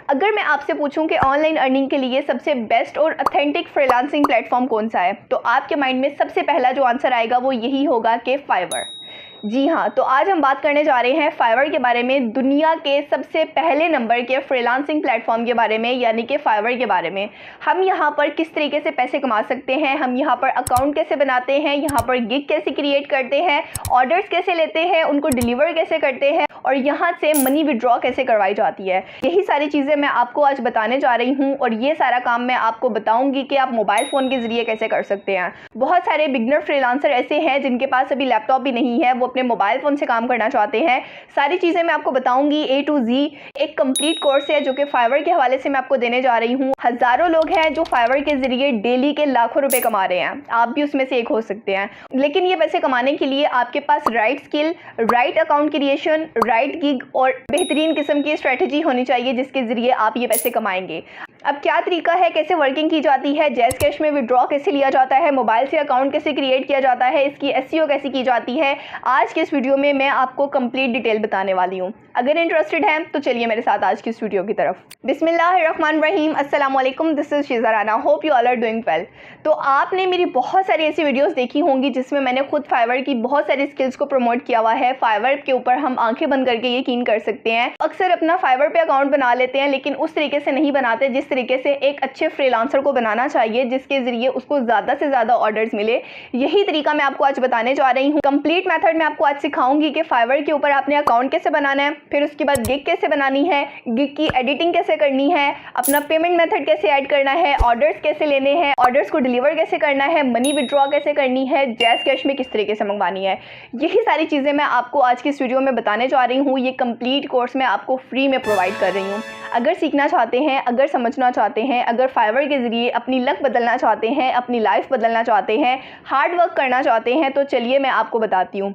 अगर मैं आपसे पूछूं कि ऑनलाइन अर्निंग के लिए सबसे बेस्ट और ऑथेंटिक फ्रीलांसिंग प्लेटफॉर्म कौन सा है, तो आपके माइंड में सबसे पहला जो आंसर आएगा वो यही होगा कि फाइवर। जी हाँ, तो आज हम बात करने जा रहे हैं फाइवर के बारे में, दुनिया के सबसे पहले नंबर के फ्रीलांसिंग प्लेटफॉर्म के बारे में, यानी कि फाइवर के बारे में। हम यहाँ पर किस तरीके से पैसे कमा सकते हैं, हम यहाँ पर अकाउंट कैसे बनाते हैं, यहाँ पर गिग कैसे क्रिएट करते हैं, ऑर्डर्स कैसे लेते हैं, उनको डिलीवर कैसे करते हैं और यहाँ से मनी विड्रॉ कैसे करवाई जाती है, यही सारी चीज़ें मैं आपको आज बताने जा रही हूँ। और ये सारा काम मैं आपको बताऊँगी कि आप मोबाइल फ़ोन के ज़रिए कैसे कर सकते हैं। बहुत सारे बिगनर फ्रीलांसर ऐसे हैं जिनके पास अभी लैपटॉप भी नहीं है, वो अपने मोबाइल फ़ोन से काम करना चाहते हैं। सारी चीज़ें मैं आपको बताऊंगी A to Z। एक कंप्लीट कोर्स है जो कि फाइवर के हवाले से मैं आपको देने जा रही हूँ। हज़ारों लोग हैं जो फाइवर के ज़रिए डेली के लाखों रुपए कमा रहे हैं, आप भी उसमें से एक हो सकते हैं। लेकिन ये पैसे कमाने के लिए आपके पास right skill, right account creation, right gig और बेहतरीन किस्म की स्ट्रेटजी होनी चाहिए जिसके ज़रिए आप ये पैसे कमाएंगे। अब क्या तरीका है, कैसे वर्किंग की जाती है, जैज़ कैश में विड्रॉ कैसे लिया जाता है, मोबाइल से अकाउंट कैसे क्रिएट किया जाता है, इसकी SEO कैसे की जाती है, आज के इस वीडियो में मैं आपको कंप्लीट डिटेल बताने वाली हूँ। अगर इंटरेस्टेड हैं तो चलिए मेरे साथ आज की इस वीडियो की तरफ। बिस्मिल्लाहिर्रहमानिर्रहीम, अस्सलाम वालेकुम, this is Shiza Rana, hope you all are doing well. तो आपने मेरी बहुत सारी ऐसी वीडियोस देखी होंगी जिसमें मैंने खुद फाइवर की बहुत सारी स्किल्स को प्रमोट किया हुआ है। फाइवर के ऊपर हम आंखें बंद करके यकीन कर सकते हैं। अक्सर अपना फाइवर पे अकाउंट बना लेते हैं, लेकिन उस तरीके से नहीं बनाते जिस तरीके से एक अच्छे फ्रीलांसर को बनाना चाहिए, जिसके ज़रिए उसको ज़्यादा से ज़्यादा ऑर्डर्स मिले। यही तरीका मैं आपको आज बताने जा रही हूँ। कंप्लीट मेथड मैं आपको आज सिखाऊंगी कि फाइवर के ऊपर आपने अकाउंट कैसे बनाना है, फिर उसके बाद गिग कैसे बनानी है, गिग की एडिटिंग कैसे करनी है, अपना पेमेंट मेथड कैसे ऐड करना है, ऑर्डर्स कैसे लेने हैं, ऑर्डर्स को डिलीवर कैसे करना है, मनी विड्रॉ कैसे करनी है, जैज़ कैश में किस तरीके से मंगवानी है। यही सारी चीज़ें मैं आपको आज की इस वीडियो में बताने जा रही हूँ। ये कंप्लीट कोर्स मैं आपको फ्री में प्रोवाइड कर रही हूँ। अगर सीखना चाहते हैं, अगर समझना चाहते हैं, अगर फाइवर के ज़रिए अपनी लक बदलना चाहते हैं, अपनी लाइफ बदलना चाहते हैं, हार्ड वर्क करना चाहते हैं, तो चलिए मैं आपको बताती हूँ।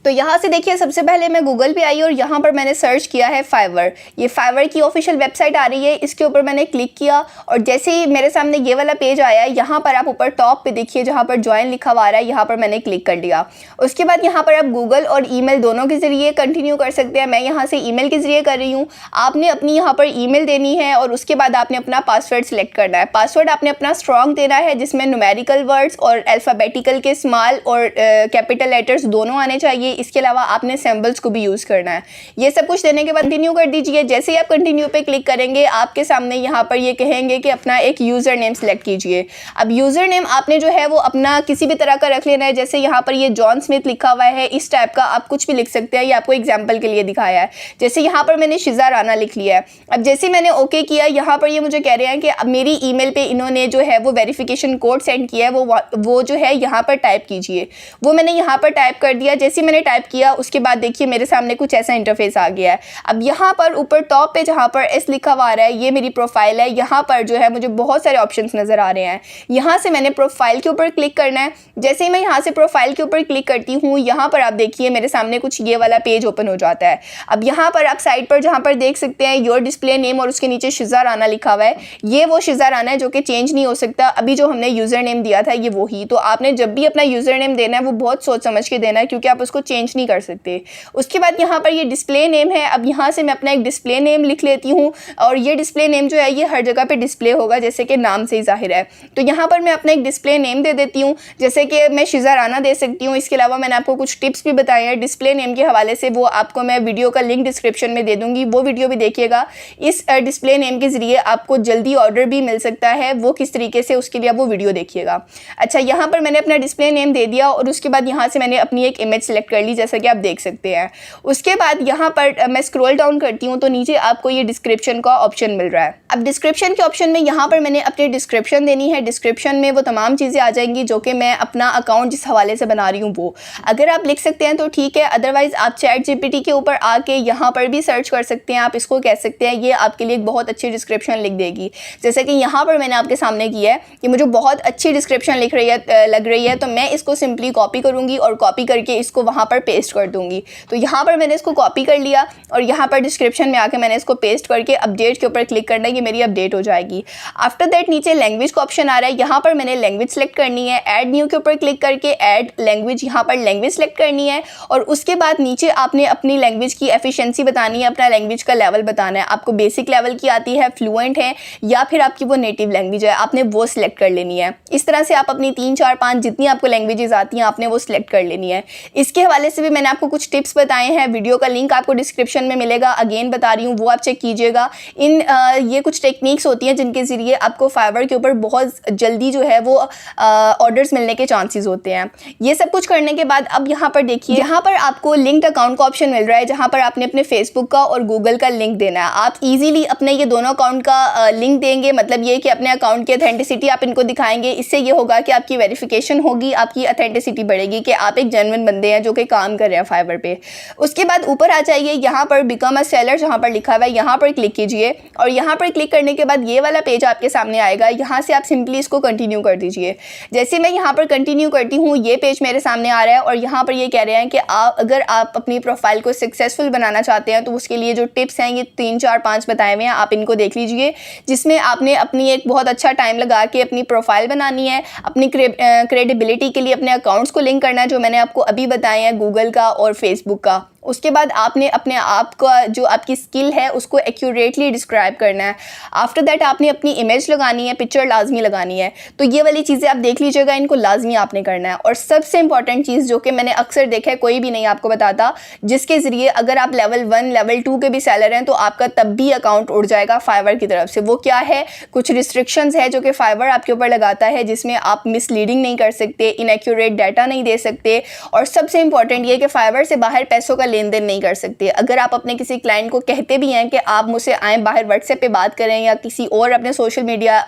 तो यहाँ से देखिए, सबसे पहले मैं गूगल पे आई और यहाँ पर मैंने सर्च किया है फाइवर। ये फाइवर की ऑफिशियल वेबसाइट आ रही है, इसके ऊपर मैंने क्लिक किया और जैसे ही मेरे सामने ये वाला पेज आया है, यहाँ पर आप ऊपर टॉप पे देखिए जहाँ पर ज्वाइन लिखा हुआ आ रहा है, यहाँ पर मैंने क्लिक कर दिया। उसके बाद यहाँ पर आप गूगल और ईमेल दोनों के ज़रिए कंटिन्यू कर सकते हैं। मैं यहाँ से ईमेल के ज़रिए कर रही हूँ। आपने अपनी यहाँ पर ईमेल देनी है और उसके बाद आपने अपना पासवर्ड सिलेक्ट करना है। पासवर्ड आपने अपना स्ट्रॉन्ग देना है जिसमें न्यूमेरिकल वर्ड्स और अल्फ़ाबेटिकल के स्मॉल और कैपिटल लेटर्स दोनों आने चाहिए। इसके अलावा आपने सिंबल्स को भी यूज़ करना है। ये सब कुछ देने के बाद कंटिन्यू कर दीजिए। जैसे ही आप कंटिन्यू पे क्लिक करेंगे, आपके सामने यहाँ पर ये कहेंगे कि अपना एक यूज़र नेम सेलेक्ट कीजिए। अब यूज़र नेम आपने जो है वो अपना किसी भी तरह का रख लेना है। जैसे यहाँ पर ये जॉन स्मिथ लिखा हुआ है, इस टाइप का आप कुछ भी लिख सकते हैं। ये आपको एग्जाम्पल के लिए दिखाया है। जैसे यहाँ पर मैंने शिज़ा राना लिख लिया है। अब जैसे मैंने ओके किया, यहाँ पर ये मुझे कह रहे हैं कि अब मेरी ईमेल पे इन्होंने जो है वो वेरिफिकेशन कोड सेंड किया है, वो जो है यहाँ पर टाइप कीजिए। वो मैंने यहाँ पर टाइप कर दिया। जैसे मैंने टाइप किया, उसके बाद देखिए मेरे सामने कुछ ऐसा इंटरफेस आ गया है। अब यहाँ पर ऊपर टॉप पे जहाँ पर एस लिखा हुआ आ रहा है, ये मेरी प्रोफाइल है। यहाँ पर जो है मुझे बहुत सारे ऑप्शंस नज़र आ रहे हैं। यहाँ से मैंने प्रोफाइल के ऊपर क्लिक करना है। जैसे ही मैं यहाँ से प्रोफाइल के ऊपर क्लिक करती हूँ, यहाँ पर आप देखिए मेरे सामने कुछ ये वाला पेज ओपन हो जाता है। अब यहाँ पर आप साइड पर जहाँ पर देख सकते हैं योर डिस्प्ले नेम और उसके नीचे शिज़ा राना लिखा हुआ है। ये वो शिज़ा राना है जो कि चेंज नहीं हो सकता। अभी जो हमने यूज़र नेम दिया था ये वही। तो आपने जब भी अपना यूज़र नेम देना है वो बहुत सोच समझ के देना है, क्योंकि आप उसको चेंज नहीं कर सकते। उसके बाद यहाँ पर ये डिस्प्ले नेम है। अब यहाँ से मैं अपना एक डिस्प्ले नेम लिख लेती हूँ और ये डिस्प्ले नेम जो है ये हर जगह पे डिस्प्ले होगा, जैसे कि नाम से ही जाहिर है। तो यहाँ पर मैं अपना एक डिस्प्ले नेम दे देती हूँ, जैसे कि मैं शिज़ा राना दे सकती हूँ। इसके अलावा मैंने आपको कुछ टिप्स भी बताए हैं डिस्प्ले नेम के हवाले से, वो आपको मैं वीडियो का लिंक डिस्क्रिप्शन में दे दूँगी, वो वीडियो भी देखिएगा। इस डिस्प्ले नेम के ज़रिए आपको जल्दी ऑर्डर भी मिल सकता है, वो किस तरीके से, उसके लिए आप वो वीडियो देखिएगा। अच्छा, यहाँ पर मैंने अपना डिस्प्ले नेम दे दिया और उसके बाद यहाँ से मैंने अपनी एक इमेज सेलेक्ट कर ली, जैसा कि आप देख सकते हैं। उसके बाद यहाँ पर मैं स्क्रॉल डाउन करती हूँ तो नीचे आपको ये डिस्क्रिप्शन का ऑप्शन मिल रहा है। अब डिस्क्रिप्शन के ऑप्शन में यहाँ पर मैंने अपनी डिस्क्रिप्शन देनी है। डिस्क्रिप्शन में वो तमाम चीज़ें आ जाएंगी जो कि मैं अपना अकाउंट जिस हवाले से बना रही हूँ वो अगर आप लिख सकते हैं तो ठीक है, अदरवाइज़ आप चैट GPT के ऊपर आके यहाँ पर भी सर्च कर सकते हैं। आप इसको कह सकते हैं, ये आपके लिए एक बहुत अच्छी डिस्क्रिप्शन लिख देगी। जैसे कि यहाँ पर मैंने आपके सामने किया है कि मुझे बहुत अच्छी डिस्क्रिप्शन लग रही है, तो मैं इसको सिंपली कॉपी करूँगी और कॉपी करके इसको इसको वहाँ पर पेस्ट कर दूँगी। तो यहाँ पर मैंने इसको कॉपी कर लिया और यहाँ पर डिस्क्रिप्शन में आके मैंने इसको पेस्ट करके अपडेट के ऊपर क्लिक करना है, ये मेरी अपडेट हो जाएगी। आफ्टर दैट नीचे लैंग्वेज का ऑप्शन आ रहा है, यहाँ पर मैंने लैंग्वेज सेलेक्ट करनी है। ऐड न्यू के ऊपर क्लिक करके ऐड लैंग्वेज, यहाँ पर लैंग्वेज सेलेक्ट करनी है और उसके बाद नीचे आपने अपनी लैंग्वेज की एफिशिएंसी बतानी है, अपना लैंग्वेज का लेवल बताना है। आपको बेसिक लेवल की आती है, फ्लुएंट है या फिर आपकी वो नेटिव लैंग्वेज है, आपने वो सिलेक्ट कर लेनी है। इस तरह से आप अपनी 3 4 5 जितनी आपको लैंग्वेजेस आती हैं आपने वो सिलेक्ट कर लेनी है। इसके हवाले से भी मैंने आपको कुछ टिप्स बताए हैं, वीडियो का लिंक आपको डिस्क्रिप्शन में मिलेगा, अगेन बता रही हूँ वो आप चेक कीजिएगा। ये कुछ टेक्निक्स होती हैं जिनके ज़रिए आपको फाइवर के ऊपर बहुत जल्दी जो है वो ऑर्डर्स मिलने के चांसेस होते हैं। ये सब कुछ करने के बाद अब यहाँ पर देखिए, यहाँ पर आपको लिंक्ड अकाउंट का ऑप्शन मिल रहा है, जहाँ पर आपने अपने फेसबुक का और गूगल का लिंक देना है। आप इजीली अपने ये दोनों अकाउंट का लिंक देंगे, मतलब ये कि अपने अकाउंट की ऑथेंटिसिटी आप इनको दिखाएंगे। इससे ये होगा कि आपकी वेरिफिकेशन होगी, आपकी ऑथेंटिसिटी बढ़ेगी कि आप एक जेन्युइन बंदे हैं जो कि काम कर रहे हैं फाइवर पे। उसके बाद ऊपर आ जाइए, यहाँ पर बिकम अ सेलर जहाँ पर लिखा हुआ है यहाँ पर क्लिक कीजिए और यहाँ पर क्लिक करने के बाद ये वाला पेज आपके सामने आएगा। यहाँ से आप सिंपली इसको कंटिन्यू कर दीजिए। जैसे मैं यहाँ पर कंटिन्यू करती हूँ ये पेज मेरे सामने आ रहा है और यहाँ पर ये कह रहे हैं कि अगर आप अपनी प्रोफाइल को सक्सेसफुल बनाना चाहते हैं तो उसके लिए जो टिप्स हैं ये 3 4 5 बताए हुए हैं, आप इनको देख लीजिए, जिसमें आपने अपनी एक बहुत अच्छा टाइम लगा के अपनी प्रोफाइल बनानी है, अपनी क्रेडिबिलिटी के लिए अपने अकाउंट्स को लिंक करना है जो मैंने आपको अभी बताए हैं गूगल का और फेसबुक का। उसके बाद आपने अपने आप का जो आपकी स्किल है उसको एक्यूरेटली डिस्क्राइब करना है। आफ्टर दैट आपने अपनी इमेज लगानी है, पिक्चर लाजमी लगानी है। तो ये वाली चीज़ें आप देख लीजिएगा, इनको लाजमी आपने करना है। और सबसे इंपॉर्टेंट चीज़ जो कि मैंने अक्सर देखा है, कोई भी नहीं आपको बताता, जिसके ज़रिए अगर आप लेवल 1 लेवल 2 के भी सेलर हैं तो आपका तब भी अकाउंट उड़ जाएगा फाइवर की तरफ से। वो क्या है, कुछ रिस्ट्रिक्शंस है जो कि फाइवर आपके ऊपर लगाता है, जिसमें आप मिसलीडिंग नहीं कर सकते, इनएक्यूरेट डाटा नहीं दे सकते और सबसे इंपॉर्टेंट ये कि फाइवर से बाहर पैसों का लेन देन नहीं कर सकते। अगर आप अपने किसी क्लाइंट को कहते भी हैं कि आप मुझसे आए बाहर व्हाट्सएप पे बात करें या किसी और अपने सोशल मीडिया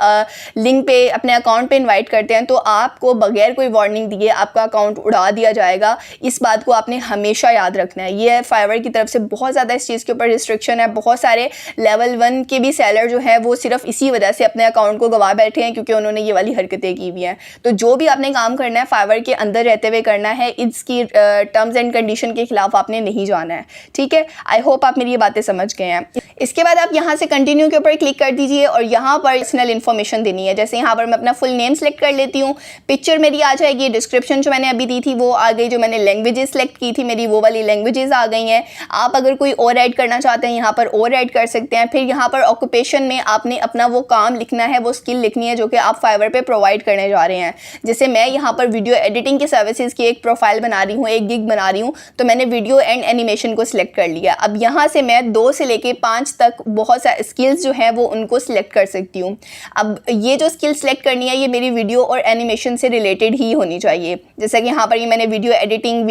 लिंक पे अपने अकाउंट पे इनवाइट करते हैं तो आपको बगैर कोई वार्निंग दिए आपका अकाउंट उड़ा दिया जाएगा। इस बात को आपने हमेशा याद रखना है। ये फाइवर की तरफ से बहुत ज़्यादा इस चीज़ के ऊपर रिस्ट्रिक्शन है। बहुत सारे लेवल 1 के भी सेलर जो है वो सिर्फ इसी वजह से अपने अकाउंट को गवा बैठे हैं क्योंकि उन्होंने ये वाली हरकतें की हुई हैं। तो जो भी आपने काम करना है फाइवर के अंदर रहते हुए करना है, इसकी टर्म्स एंड कंडीशन के खिलाफ आपने नहीं जाना है। ठीक है, आई होप आप मेरी ये बातें समझ गए हैं। इसके बाद आप यहाँ से कंटिन्यू के ऊपर क्लिक कर दीजिए और यहाँ पर पर्सनल इन्फॉर्मेशन देनी है। जैसे यहाँ पर मैं अपना फुल नेम सेलेक्ट कर लेती हूँ, पिक्चर मेरी आ जाएगी, डिस्क्रिप्शन जो मैंने अभी दी थी वो आ गई, जो मैंने लैंग्वेजेस सेलेक्ट की थी मेरी वो वाली लैंग्वेजेस आ गई हैं। आप अगर कोई और ऐड करना चाहते हैं यहाँ पर और ऐड कर सकते हैं। फिर यहाँ पर ऑक्यूपेशन में आपने अपना वो काम लिखना है, वो स्किल लिखनी है जो कि आप फाइवर पे प्रोवाइड करने जा रहे हैं। जैसे मैं यहाँ पर वीडियो एडिटिंग की सर्विसेज की एक प्रोफाइल बना रही हूँ, एक गिग बना रही हूँ, तो मैंने वीडियो एंड एनिमेशन को सिलेक्ट कर लिया। अब यहाँ से मैं 2 से लेके 5 तक बहुत सारे स्किल्स जो हैं वो उनको सिलेक्ट कर सकती हूँ। अब ये जो स्किल सिलेक्ट करनी है ये मेरी वीडियो और एनिमेशन से रिलेटेड ही होनी चाहिए। जैसे कि यहाँ पर ये मैंने वीडियो एडिटिंग,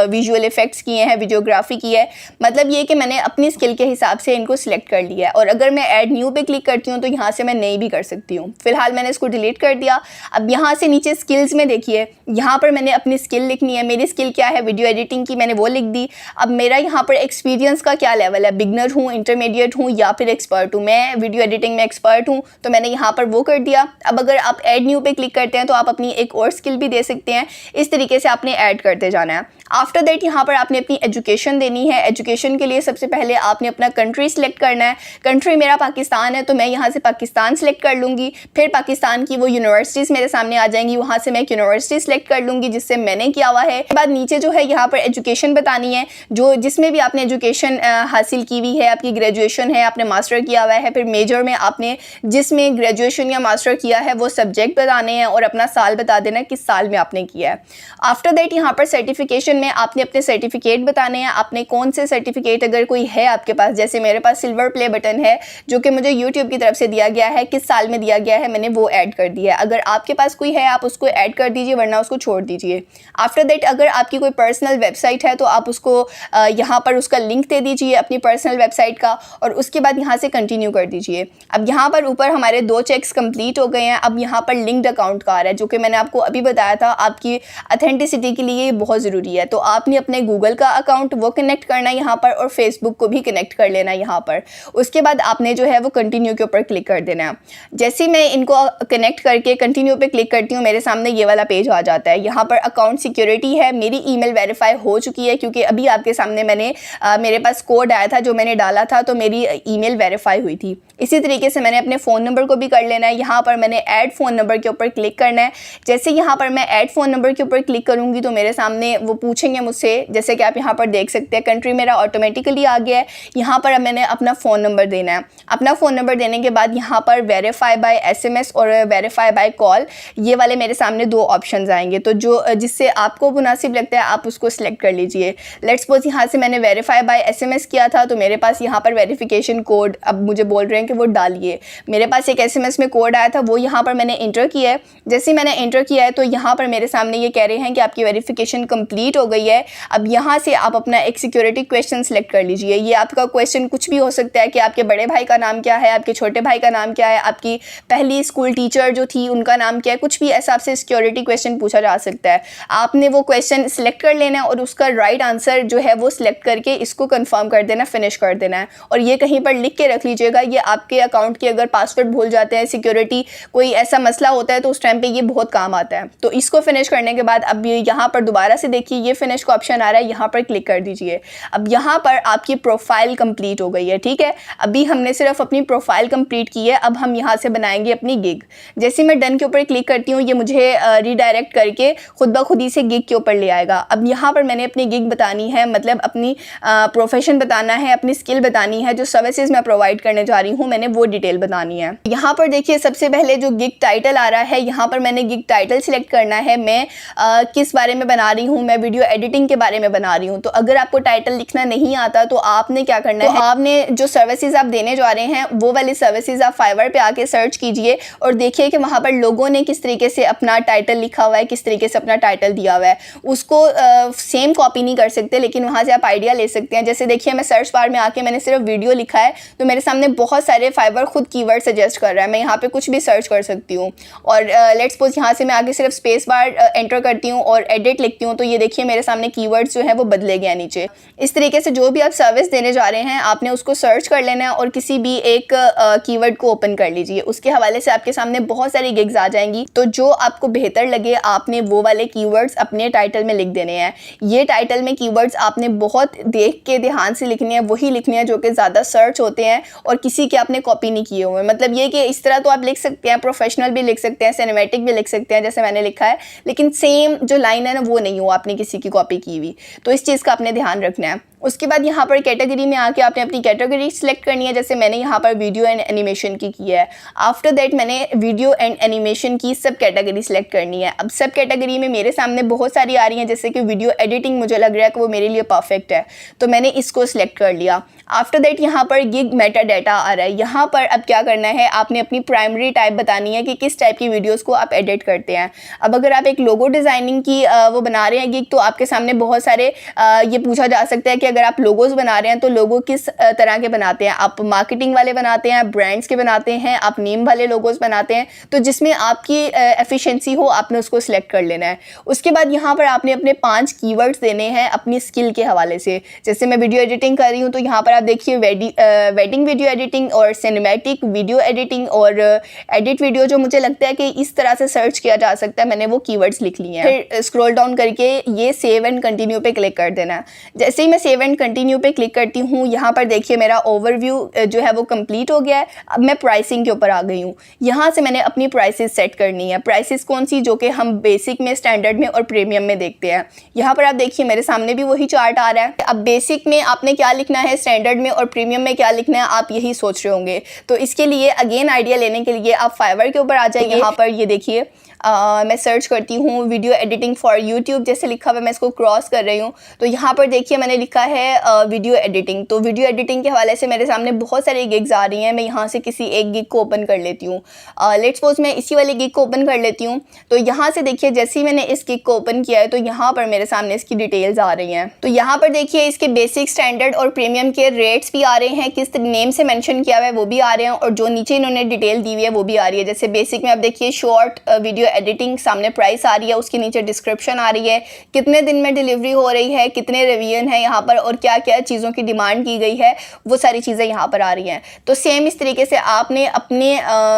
विजुअल इफेक्ट्स किए हैं, वीडियोग्राफी की है, मतलब ये कि मैंने अपनी स्किल के हिसाब से इनको सिलेक्ट कर लिया है। और अगर मैं ऐड न्यू पे क्लिक करती हूँ तो यहाँ से मैं नई भी कर सकती हूँ। फिलहाल मैंने इसको डिलीट कर दिया। अब यहाँ से नीचे स्किल्स में देखिए, यहाँ पर मैंने अपनी स्किल लिखनी है। मेरी स्किल क्या है, वीडियो एडिटिंग की, मैंने वो लिख दी। अब मेरा यहाँ पर एक्सपीरियंस का क्या लेवल है, बिगनर हूँ, इंटरमीडिएट हूँ या फिर एक्सपर्ट हूँ। मैं वीडियो एडिटिंग में एक्सपर्ट हूँ तो मैंने यहाँ पर वो कर दिया। अब अगर आप ऐड न्यू पे क्लिक करते हैं तो आप अपनी एक और स्किल भी दे सकते हैं। इस तरीके से आपने ऐड करते जाना है। आफ्टर दैट यहाँ पर आपने अपनी एजुकेशन देनी है। एजुकेशन के लिए सबसे पहले आपने अपना कंट्री सेलेक्ट करना है। कंट्री मेरा पाकिस्तान है तो मैं यहाँ से पाकिस्तान सेलेक्ट कर लूँगी। फिर पाकिस्तान की वो यूनिवर्सिटीज़ मेरे सामने आ जाएंगी, वहाँ से मैं एक यूनिवर्सिटी सेलेक्ट कर लूँगी जिससे मैंने किया हुआ है। उसके बाद नीचे जो है यहाँ पर एजुकेशन बतानी है, जो जिसमें भी आपने एजुकेशन हासिल की हुई है, आपकी ग्रेजुएशन है, आपने मास्टर किया हुआ है, फिर मेजर में आपने जिसमें ग्रेजुएशन या मास्टर किया है वो सब्जेक्ट बताने हैं और अपना साल बता देना किस साल में आपने किया है। आफ्टर दैट यहाँ पर सर्टिफिकेशन में आपने अपने सर्टिफिकेट बताने हैं। आपने कौन से सर्टिफिकेट अगर कोई है आपके पास, जैसे मेरे पास सिल्वर प्ले बटन है जो कि मुझे यूट्यूब की तरफ से दिया गया है, किस साल में दिया गया है मैंने वो ऐड कर दिया है। अगर आपके पास कोई है आप उसको ऐड कर दीजिए, वरना उसको छोड़ दीजिए। आफ्टर दैट अगर आपकी कोई पर्सनल वेबसाइट है तो आप उसको यहाँ पर उसका लिंक दे दीजिए अपनी पर्सनल वेबसाइट का, और उसके बाद यहाँ से कंटिन्यू कर दीजिए। अब यहाँ पर ऊपर हमारे 2 चेक्स कंप्लीट हो गए हैं। अब यहाँ पर लिंक्ड अकाउंट का आ रहा है, जो कि मैंने आपको अभी बताया था आपकी अथेंटिसिटी के लिए ये बहुत ज़रूरी है। तो आपने अपने गूगल का अकाउंट वो कनेक्ट करना है यहाँ पर, और फेसबुक को भी कनेक्ट कर लेना है यहाँ पर। उसके बाद आपने जो है वो कंटिन्यू के ऊपर क्लिक कर देना है। जैसे मैं इनको कनेक्ट करके कंटिन्यू पे क्लिक करती हूँ, मेरे सामने ये वाला पेज आ जाता है। यहाँ पर अकाउंट सिक्योरिटी है, मेरी ईमेल वेरीफाई हो चुकी है, क्योंकि अभी आपके सामने मेरे पास कोड आया था जो मैंने डाला था, तो मेरी ईमेल वेरीफाई हुई थी। इसी तरीके से मैंने अपने फ़ोन नंबर को भी कर लेना है। यहाँ पर मैंने ऐड फ़ोन नंबर के ऊपर क्लिक करना है। जैसे यहाँ पर मैं ऐड फ़ोन नंबर के ऊपर क्लिक करूँगी तो मेरे सामने वो पूछेंगे मुझसे, जैसे कि आप यहाँ पर देख सकते हैं कंट्री मेरा ऑटोमेटिकली आ गया है। यहाँ पर अब मैंने अपना फ़ोन नंबर देना है। अपना फ़ोन नंबर देने के बाद यहाँ पर वेरीफाई बाय SMS और वेरीफाई बाय कॉल, ये वाले मेरे सामने 2 ऑप्शंस आएंगे। तो जिससे आपको मुनासिब लगता है आप उसको सिलेक्ट कर लीजिए। लेट्स सपोज यहाँ से मैंने वेरीफाई बाय SMS किया था, तो मेरे पास यहाँ पर वेरिफिकेशन कोड अब मुझे बोल रहे हैं कि वो डालिए। मेरे पास एक SMS में कोड आया था, वो यहाँ पर मैंने इंटर किया है। जैसे ही मैंने इंटर किया है तो यहाँ पर मेरे सामने ये कह रहे हैं कि आपकी वेरिफिकेशन कंप्लीट हो गई है। अब यहाँ से आप अपना एक सिक्योरिटी क्वेश्चन सेलेक्ट कर लीजिए। ये आपका क्वेश्चन कुछ भी हो सकता है कि आपके बड़े भाई का नाम क्या है, आपके छोटे भाई का नाम क्या है, आपकी पहली स्कूल टीचर जो थी उनका नाम क्या है, कुछ भी ऐसा आपसे सिक्योरिटी क्वेश्चन पूछा जा सकता है। आपने वो क्वेश्चन सिलेक्ट कर लेना है और उसका राइट आंसर जो है वो सिलेक्ट करके इसको कंफर्म कर देना, फिनिश कर देना है। और ये कहीं पर लिख के रख लीजिएगा, ये आपके अकाउंट की अगर पासवर्ड भूल जाते हैं, सिक्योरिटी कोई ऐसा मसला होता है तो उस टाइम पे ये बहुत काम आता है। तो इसको फिनिश करने के बाद अब ये यहाँ पर दोबारा से देखिए ये फिनिश का ऑप्शन आ रहा है, यहाँ पर क्लिक कर दीजिए। अब यहाँ पर आपकी प्रोफाइल कंप्लीट हो गई है, ठीक है। अभी हमने सिर्फ अपनी प्रोफाइल कंप्लीट की है, अब हम यहाँ से बनाएंगे अपनी गिग। जैसे मैं डन के ऊपर क्लिक करती हूँ ये मुझे रीडायरेक्ट करके खुद ब खुद ही से गिग के ऊपर ले आएगा। अब यहाँ पर मैंने अपनी गिग बतानी है, मतलब अपनी प्रोफेशन बताना है, अपनी स्किल बतानी है, जो सर्विसेज मैं प्रोवाइड करने जा रही हूँ मैंने वो डिटेल बतानी है। यहाँ पर देखिए सबसे पहले जो गिग टाइटल आ रहा है, यहाँ पर मैंने गिग टाइटल सिलेक्ट करना है। मैं किस बारे में बना रही हूँ, मैं वीडियो एडिटिंग के बारे में बना रही हूँ। तो अगर आपको टाइटल लिखना नहीं आता तो आपने क्या करना है, आपने जो सर्विसेज आप देने जा रहे हैं वो वाली सर्विसेज आप फाइवर पे आके सर्च कीजिए और देखिए कि वहाँ पर लोगों ने किस तरीके से अपना टाइटल लिखा हुआ है, किस तरीके से अपना टाइटल दिया हुआ है। उसको सेम कॉपी नहीं कर सकते, लेकिन वहाँ से आप आइडिया ले सकते हैं। जैसे देखिए मैं सर्च बार में आके मैंने सिर्फ वीडियो लिखा है तो मेरे सामने बहुत सारे फाइवर खुद कीवर्ड सजेस्ट कर रहा है। मैं यहाँ पे कुछ भी सर्च कर सकती हूँ। और लेट्स सपोज यहाँ से मैं आगे सिर्फ स्पेस बार एंटर करती हूँ और एडिट लिखती हूँ तो ये देखिए मेरे सामने कीवर्ड्स जो है वो बदले गए नीचे। इस तरीके से जो भी आप सर्विस देने जा रहे हैं आपने उसको सर्च कर लेना है और किसी भी एक कीवर्ड को ओपन कर लीजिए। उसके हवाले से आपके सामने बहुत सारी गिग्स आ जाएंगी। तो जो आपको बेहतर लगे आपने वो वाले कीवर्ड्स अपने टाइटल में लिख देने हैं। ये टाइटल में कीवर्ड्स आपने बहुत देख के ध्यान से लिखनी है, वही लिखनी है जो कि ज़्यादा सर्च होते हैं और किसी के आपने कॉपी नहीं किए हुए। मतलब ये कि इस तरह तो आप लिख सकते हैं, प्रोफेशनल भी लिख सकते हैं, सिनेमैटिक भी लिख सकते हैं जैसे मैंने लिखा है, लेकिन सेम जो लाइन है ना वो नहीं हो आपने किसी की कॉपी की हुई। तो इस चीज़ का आपने ध्यान रखना है। उसके बाद यहाँ पर कैटेगरी में आके आपने अपनी कैटेगरी सिलेक्ट करनी है। जैसे मैंने यहाँ पर वीडियो एंड एनिमेशन की है। आफ्टर दैट मैंने वीडियो एंड एनिमेशन की सब कैटेगरी सिलेक्ट करनी है। अब सब कैटेगरी में मेरे सामने बहुत सारी आ रही हैं, जैसे कि वीडियो एडिटिंग मुझे लग रहा है कि वो मेरे लिए परफेक्ट है, तो मैंने इसको सिलेक्ट कर लिया। आफ्टर दैट यहाँ पर गिग मेटा डाटा आ रहा है। यहाँ पर अब क्या करना है, आपने अपनी प्राइमरी टाइप बतानी है कि किस टाइप की वीडियोस को आप एडिट करते हैं। अब अगर आप एक लोगो डिज़ाइनिंग की वो बना रहे हैं गिग, तो आपके सामने बहुत सारे ये पूछा जा सकता है कि अगर आप लोगोस बना रहे हैं तो लोगो किस तरह के बनाते हैं, आप मार्केटिंग वाले बनाते हैं, ब्रांड्स के बनाते हैं, आप नेम वाले लोगोस बनाते हैं। तो जिसमें आपकी एफिशिएंसी हो आपने उसको सिलेक्ट कर लेना है। उसके बाद यहाँ पर आपने अपने 5 कीवर्ड्स देने हैं अपनी स्किल के हवाले से। जैसे मैं वीडियो एडिटिंग कर रही हूँ तो यहाँ पर आप देखिए वेडिंग वीडियो एडिटिंग और सिनेमैटिक वीडियो एडिटिंग और एडिट वीडियो, जो मुझे लगता है कि इस तरह से सर्च किया जा सकता है, मैंने वो कीवर्ड्स लिख लिए हैं। फिर स्क्रॉल डाउन करके ये सेव एंड कंटिन्यू पे क्लिक कर देना है। जैसे ही मैं सेव एंड कंटिन्यू पे क्लिक करती हूँ यहाँ पर देखिए मेरा ओवरव्यू जो है वो कंप्लीट हो गया है। अब मैं प्राइसिंग के ऊपर आ गई हूँ। यहाँ से मैंने अपनी प्राइसेस सेट करनी है। प्राइसेस कौन सी, जो कि हम बेसिक में, स्टैंडर्ड में और प्रीमियम में देखते हैं। यहाँ पर आप देखिए मेरे सामने भी वही चार्ट आ रहा है। अब बेसिक में आपने क्या लिखना है, स्टैंडर्ड में और प्रीमियम में क्या लिखना है, आप यही सोच रहे होंगे। तो इसके लिए अगेन आइडिया लेने के लिए आप फाइवर के ऊपर आ जाइए। यहाँ पर ये देखिए मैं सर्च करती हूँ वीडियो एडिटिंग फॉर यूट्यूब जैसे लिखा हुआ, मैं इसको क्रॉस कर रही हूँ तो यहाँ पर देखिए मैंने लिखा है वीडियो एडिटिंग। तो वीडियो एडिटिंग के हवाले से मेरे सामने बहुत सारी गिग्स आ रही हैं। मैं यहाँ से किसी एक गिग को ओपन कर लेती हूँ। लेट्स सपोज मैं इसी वाले गिग को ओपन कर लेती हूँ। तो यहाँ से देखिए जैसे ही मैंने इस गिग को ओपन किया है तो यहाँ पर मेरे सामने इसकी डिटेल्स आ रही हैं। तो यहाँ पर देखिए इसके बेसिक, स्टैंडर्ड और प्रीमियम के रेट्स भी आ रहे हैं, किस नेम से मेंशन किया हुआ है वो भी आ रहे हैं, और जो नीचे इन्होंने डिटेल दी हुई है वो भी आ रही है। जैसे बेसिक में आप देखिए शॉर्ट वीडियो एडिटिंग, सामने प्राइस आ रही है, उसके नीचे डिस्क्रिप्शन आ रही है, कितने दिन में डिलीवरी हो रही है, कितने रिवीजन है यहाँ पर, और क्या क्या चीज़ों की डिमांड की गई है, वो सारी चीज़ें यहाँ पर आ रही हैं। तो सेम इस तरीके से आपने अपने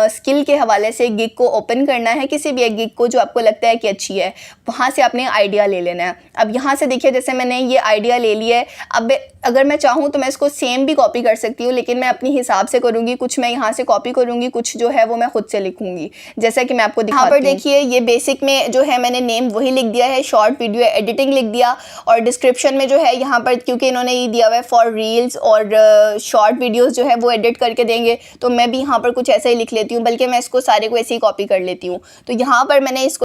स्किल के हवाले से गिग को ओपन करना है, किसी भी एक गिग को जो आपको लगता है कि अच्छी है, वहाँ से आपने आइडिया ले लेना है। अब यहाँ से देखिए जैसे मैंने ये आइडिया ले लिया है, अब अगर मैं चाहूँ तो मैं इसको सेम भी कॉपी कर सकती हूँ, लेकिन मैं अपने हिसाब से करूँगी। कुछ मैं यहाँ से कॉपी करूँगी, कुछ जो है वो मैं खुद से लिखूँगी, जैसा कि मैं आपको दिखाती हूँ। यहाँ पर देखिए ये बेसिक में जो है मैंने नेम वही लिख दिया है, शॉर्ट वीडियो एडिटिंग लिख दिया, और डिस्क्रिप्शन में जो है यहाँ पर क्योंकि इन्होंने ये दिया हुआ है फॉर रील्स और शॉर्ट वीडियोस जो है वो एडिट करके देंगे, तो मैं भी यहाँ पर कुछ ऐसा ही लिख लेती हूँ, बल्कि मैं इसको सारे को ऐसे ही कॉपी कर लेती हूँ। तो यहाँ पर मैंने इसको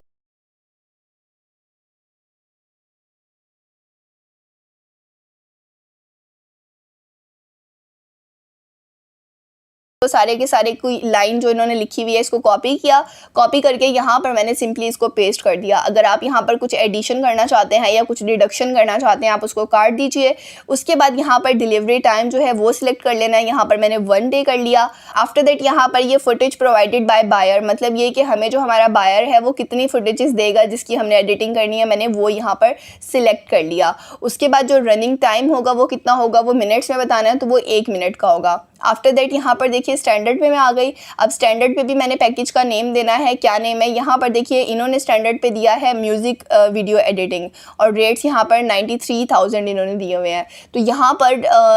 तो सारे के सारे कोई लाइन जो इन्होंने लिखी हुई है इसको कॉपी किया, कॉपी करके यहाँ पर मैंने सिंपली इसको पेस्ट कर दिया। अगर आप यहाँ पर कुछ एडिशन करना चाहते हैं या कुछ डिडक्शन करना चाहते हैं, आप उसको काट दीजिए। उसके बाद यहाँ पर डिलीवरी टाइम जो है वो सिलेक्ट कर लेना है। यहाँ पर मैंने 1 डे कर लिया। आफ्टर दैट यहाँ पर ये फुटेज प्रोवाइडेड बाय बायर, मतलब ये कि हमें जो हमारा बायर है वो कितनी फुटेजेस देगा जिसकी हमने एडिटिंग करनी है, मैंने वो यहाँ पर सिलेक्ट कर लिया। उसके बाद जो रनिंग टाइम होगा वो कितना होगा, वो मिनट्स में बताना है, तो वो 1 मिनट का होगा। आफ्टर दैट यहाँ पर देखिए स्टैंडर्ड पे मैं आ गई। अब स्टैंडर्ड पे भी मैंने पैकेज का नेम देना है, क्या नेम है। यहाँ पर देखिए इन्होंने स्टैंडर्ड पे दिया है म्यूज़िक वीडियो एडिटिंग, और रेट्स यहाँ पर 93,000 इन्होंने दिए हुए हैं। तो यहाँ पर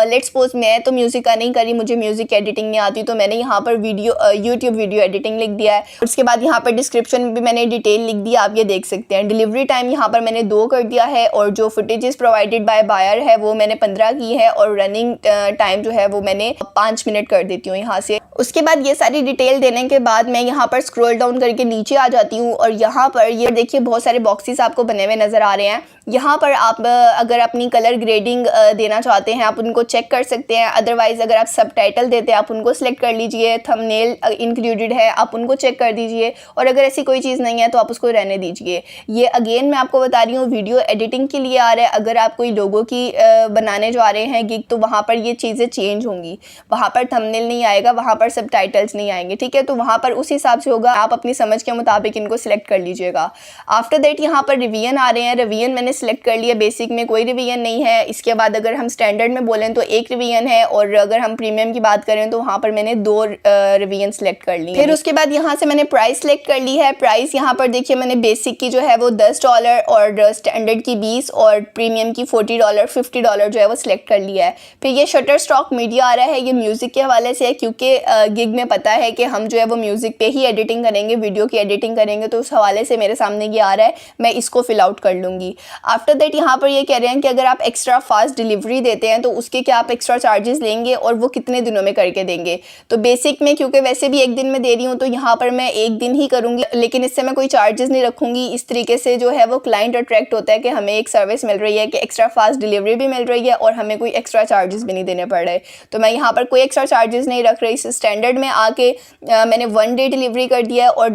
लेट्स सपोज मैं तो म्यूज़िक का नहीं करी, मुझे म्यूज़िक एडिटिंग नहीं आती, तो मैंने यहाँ पर यूट्यूब वीडियो एडिटिंग लिख दिया है। उसके बाद यहाँ पर डिस्क्रिप्शन में भी मैंने डिटेल लिख दिया, आप ये देख सकते हैं। डिलीवरी टाइम यहाँ पर मैंने 2 कर दिया है, और जो फुटेजेस प्रोवाइडेड बाय बायर है वो मैंने 15 की है, और रनिंग टाइम जो है वो मैंने 5 मिनट कर देती हूँ यहाँ से। उसके बाद ये सारी डिटेल देने के बाद मैं यहाँ पर स्क्रॉल डाउन करके नीचे आ जाती हूँ, और यहाँ पर ये देखिए बहुत सारे बॉक्सेस आपको बने हुए नज़र आ रहे हैं। यहाँ पर आप अगर अपनी कलर ग्रेडिंग देना चाहते हैं आप उनको चेक कर सकते हैं। अदरवाइज़ अगर आप सबटाइटल देते हैं आप उनको सेलेक्ट कर लीजिए। थंबनेल इंक्लूडेड है आप उनको चेक कर दीजिए, और अगर ऐसी कोई चीज़ नहीं है तो आप उसको रहने दीजिए। ये अगेन मैं आपको बता रही हूँ वीडियो एडिटिंग के लिए आ रहा है। अगर आप कोई लोगों की बनाने जा रहे हैं गिग, तो वहाँ पर ये चीज़ें चेंज होंगी। वहाँ पर थंबनेल नहीं आएगा, वहाँ पर सबटाइटल्स नहीं आएंगे, ठीक है। तो वहाँ पर उस हिसाब से होगा, आप अपनी समझ के मुताबिक इनको सिलेक्ट कर लीजिएगा। आफ्टर दैट यहाँ पर रिवीजन आ रहे हैं। रिवीजन मैंने सिलेक्ट कर लिया। बेसिक में कोई रिवीजन नहीं है। इसके बाद अगर हम स्टैंडर्ड में बोलें तो 1 रिवीजन है, और अगर हम प्रीमियम की बात करें तो वहाँ पर मैंने 2 रिवीजन सेलेक्ट कर ली। फिर उसके बाद यहाँ से मैंने प्राइस सेलेक्ट कर ली है। प्राइस यहाँ पर देखिए मैंने बेसिक की जो है वो $10 और स्टैंडर्ड की 20 और प्रीमियम की $40 $50 जो है वो सिलेक्ट कर लिया है। फिर ये शटर स्टॉक मीडिया आ रहा है, ये म्यूज़िक के हवाले से है, क्योंकि गिग में पता है कि हम जो है वो म्यूज़िक पे ही एडिटिंग करेंगे, वीडियो की एडिटिंग करेंगे, तो उस हवाले से मेरे सामने ये आ रहा है, मैं इसको फिल आउट कर लूँगी। आफ्टर दैट यहाँ पर ये कह रहे हैं कि अगर आप एक्स्ट्रा फास्ट डिलीवरी देते हैं तो उसके क्या आप एक्स्ट्रा चार्जेस लेंगे और वो कितने दिनों में करके देंगे। तो बेसिक में क्योंकि वैसे भी 1 दिन में दे रही हूँ तो यहाँ पर मैं 1 दिन ही करूँगी, लेकिन इससे मैं कोई चार्जेस नहीं रखूँगी। इस तरीके से जो है वो क्लाइंट अट्रैक्ट होता है कि हमें एक सर्विस मिल रही है, कि एक्स्ट्रा फास्ट डिलीवरी भी मिल रही है और हमें कोई एक्स्ट्रा चार्जेस भी नहीं देने पड़ रहे। तो मैं यहाँ पर कोई एक्स्ट्रा चार्जेस नहीं रख रही। स्टैंडर्ड में आके मैंने 1 डे डिलीवरी कर दिया है, और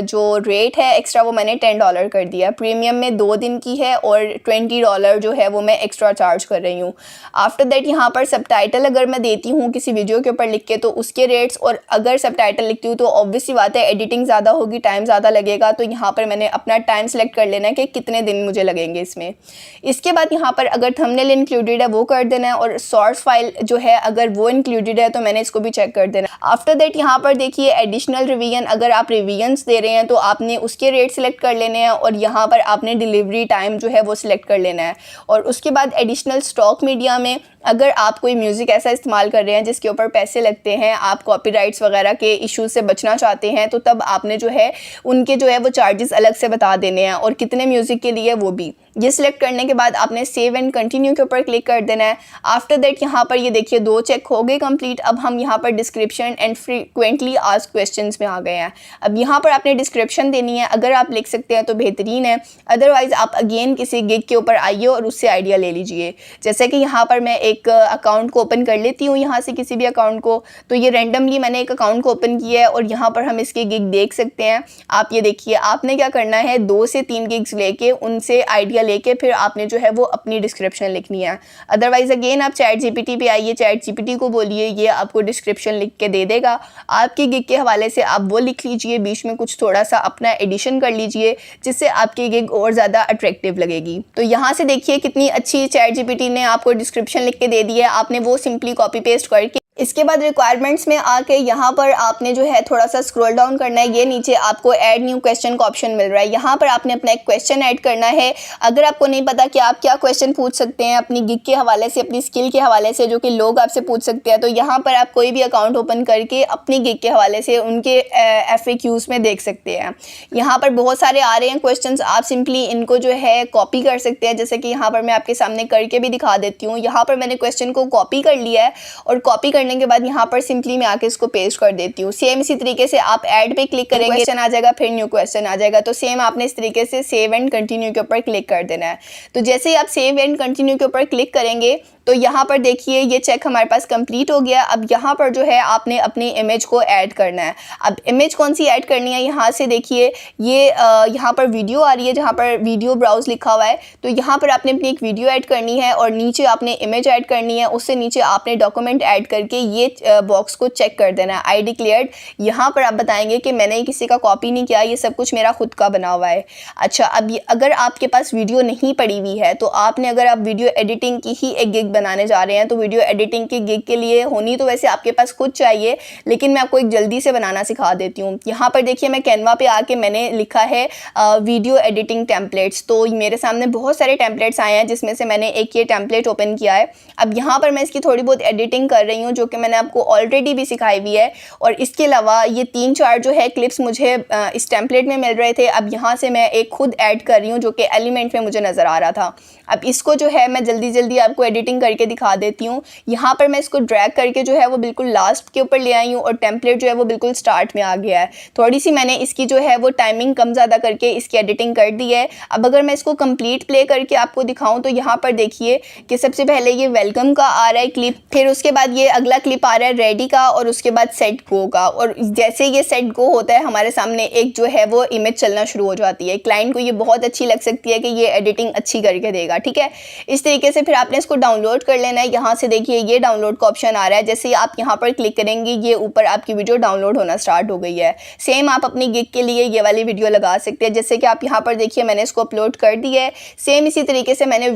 जो रेट है एक्स्ट्रा वो मैंने $10 कर दिया। प्रीमियम में 2 दिन की है, और $20 जो है वो मैं एक्स्ट्रा चार्ज कर रही हूँ। आफ्टर दैट यहाँ पर सबटाइटल अगर मैं देती हूँ किसी वीडियो के ऊपर लिख के तो उसके रेट्स, और अगर सबटाइटल लिखती हूँ तो ऑब्वियसली बात है एडिटिंग ज़्यादा होगी, टाइम ज़्यादा लगेगा। तो यहाँ पर मैंने अपना टाइम सेलेक्ट कर लेना है कि कितने दिन मुझे लगेंगे इसमें। इसके बाद यहाँ पर अगर थंबनेल इंक्लूडेड है वो कर देना है, और सोर्स फाइल जो है अगर वो इंक्लूडेड है तो मैंने इसको भी चेक कर देना। आफ्टर दैट यहाँ पर देखिए एडिशनल रिवीजन, अगर आप रिवीजन्स दे रहे हैं तो आपने उसके रेट सेलेक्ट कर लेने हैं, और यहाँ पर आपने डिलीवरी टाइम जो है वो सिलेक्ट कर लेना है। और उसके बाद एडिशनल स्टॉक मीडिया में अगर आप कोई म्यूज़िक ऐसा इस्तेमाल कर रहे हैं जिसके ऊपर पैसे लगते हैं, आप कॉपीराइट्स वगैरह के इश्यूज से बचना चाहते हैं, तो तब आपने जो है उनके जो है वो चार्जेस अलग से बता देने हैं, और कितने म्यूज़िक के लिए वो भी। ये सिलेक्ट करने के बाद आपने सेव एंड कंटिन्यू के ऊपर क्लिक कर देना है। आफ्टर दैट यहाँ पर ये देखिए 2 चेक हो गए कंप्लीट। अब हम यहाँ पर description and frequently asked questions में आ गए हैं। अब यहाँ पर आपने डिस्क्रिप्शन देनी है, अगर आप लिख सकते हैं तो बेहतरीन है, अदरवाइज़ आप अगेन किसी गिग के ऊपर आइए और उससे आइडिया ले लीजिए। जैसे कि यहाँ पर मैं एक अकाउंट को ओपन कर लेती हूँ, यहाँ से किसी भी अकाउंट को, तो ये रैंडमली मैंने एक अकाउंट को ओपन किया है और यहाँ पर हम इसकी गिग देख सकते हैं। आप ये देखिए, आपने क्या करना है, 2 से 3 गिग्स लेके उनसे आइडिया लेके फिर आपने जो है वो अपनी डिस्क्रिप्शन लिखनी है। अदरवाइज़ अगेन आप चैट जीपीटी पे आइए, चैट जीपीटी को बोलिए, ये आपको डिस्क्रिप्शन लिख के दे देगा। आपकी गिग के हवाले से आप वो लिख लीजिए, बीच में कुछ थोड़ा सा अपना एडिशन कर लीजिए जिससे आपकी गिग और ज़्यादा अट्रैक्टिव लगेगी। तो यहाँ से देखिए कितनी अच्छी चैट जीपीटी ने आपको डिस्क्रिप्शन लिख के दे दी है। आपने वो सिंपली कॉपी पेस्ट करके इसके बाद रिक्वायरमेंट्स में आके यहाँ पर आपने जो है थोड़ा सा स्क्रॉल डाउन करना है। ये नीचे आपको ऐड न्यू क्वेश्चन का ऑप्शन मिल रहा है, यहाँ पर आपने अपना एक क्वेश्चन ऐड करना है। अगर आपको नहीं पता कि आप क्या क्वेश्चन पूछ सकते हैं अपनी गिग के हवाले से, अपनी स्किल के हवाले से, जो कि लोग आपसे पूछ सकते हैं, तो यहाँ पर आप कोई भी अकाउंट ओपन करके अपनी गिग के हवाले से उनके FAQs में देख सकते हैं। यहाँ पर बहुत सारे आ रहे हैं क्वेश्चन, आप सिंपली इनको जो है कॉपी कर सकते हैं। जैसे कि यहाँ पर मैं आपके सामने करके भी दिखा देती हूँ। यहाँ पर मैंने क्वेश्चन को कॉपी कर लिया है और कॉपी करने के बाद यहाँ पर सिंपली मैं आके इसको पेस्ट कर देती हूँ। सेम इसी तरीके से आप ऐड पे क्लिक करेंगे, क्वेश्चन आ जाएगा, फिर न्यू क्वेश्चन आ जाएगा। तो सेम आपने इस तरीके से सेव एंड कंटिन्यू के ऊपर क्लिक कर देना है। तो जैसे ही आप सेव एंड कंटिन्यू के ऊपर क्लिक करेंगे तो यहाँ पर देखिए ये चेक हमारे पास कंप्लीट हो गया। अब यहाँ पर जो है आपने अपनी इमेज को ऐड करना है। अब इमेज कौन सी ऐड करनी है, यहाँ से देखिए ये यहाँ पर वीडियो आ रही है जहाँ पर वीडियो ब्राउज लिखा हुआ है। तो यहाँ पर आपने अपनी एक वीडियो ऐड करनी है और नीचे आपने इमेज ऐड करनी है। उससे नीचे आपने डॉक्यूमेंट ऐड करके ये बॉक्स को चेक कर देना है, आई डिक्लेयर्ड। यहाँ पर आप बताएंगे कि मैंने किसी का कॉपी नहीं किया, ये सब कुछ मेरा खुद का बना हुआ है। अच्छा, अब अगर आपके पास वीडियो नहीं पड़ी हुई है तो आपने, अगर आप वीडियो एडिटिंग की ही एक गिग बनाने जा रहे हैं तो वीडियो एडिटिंग की गिग के लिए होनी तो वैसे आपके पास खुद चाहिए, लेकिन मैं आपको एक जल्दी से बनाना सिखा देती हूँ। यहाँ पर देखिए मैं कैनवा पे आके मैंने लिखा है वीडियो एडिटिंग टेम्पलेट्स। तो मेरे सामने बहुत सारे टेम्पलेट्स आए हैं जिसमें से मैंने एक ये टेम्पलेट ओपन किया है। अब यहाँ पर मैं इसकी थोड़ी बहुत एडिटिंग कर रही हूँ जो कि मैंने आपको ऑलरेडी भी सिखाई हुई है। और इसके अलावा ये 3-4 जो है क्लिप्स मुझे इस टेम्पलेट में मिल रहे थे। अब यहाँ से मैं एक खुद ऐड कर रही हूँ जो कि एलिमेंट में मुझे नज़र आ रहा था। अब इसको जो है मैं जल्दी जल्दी आपको एडिटिंग करके दिखा देती हूँ। यहाँ पर मैं इसको ड्रैग करके जो है वो बिल्कुल लास्ट के ऊपर ले आई हूँ और टेम्पलेट जो है वो बिल्कुल स्टार्ट में आ गया है। थोड़ी सी मैंने इसकी जो है वो टाइमिंग कम ज़्यादा करके इसकी एडिटिंग कर दी है। अब अगर मैं इसको कंप्लीट प्ले करके आपको दिखाऊँ तो यहाँ पर देखिए कि सबसे पहले ये वेलकम का आ रहा है क्लिप, फिर उसके बाद ये अगला क्लिप आ रहा है रेडी का, और उसके बाद सेट गो का। और जैसे ये सेट गो होता है हमारे सामने एक जो है वो इमेज चलना शुरू हो जाती है। क्लाइंट को ये बहुत अच्छी लग सकती है कि ये एडिटिंग अच्छी करके देगा, ठीक है। इस तरीके से फिर आपने इसको डाउनलोड कर लेना है। यहाँ से देखिए ये डाउनलोड का ऑप्शन आ रहा है। जैसे ही आप यहाँ पर क्लिक करेंगे ये ऊपर आपकी वीडियो डाउनलोड होना स्टार्ट हो गई है। सेम आप अपनी गिग के लिए ये वाली वीडियो लगा सकते हैं। जैसे कि आप यहाँ पर देखिए मैंने इसको अपलोड कर दी है। सेम इसी तरीके से मैंने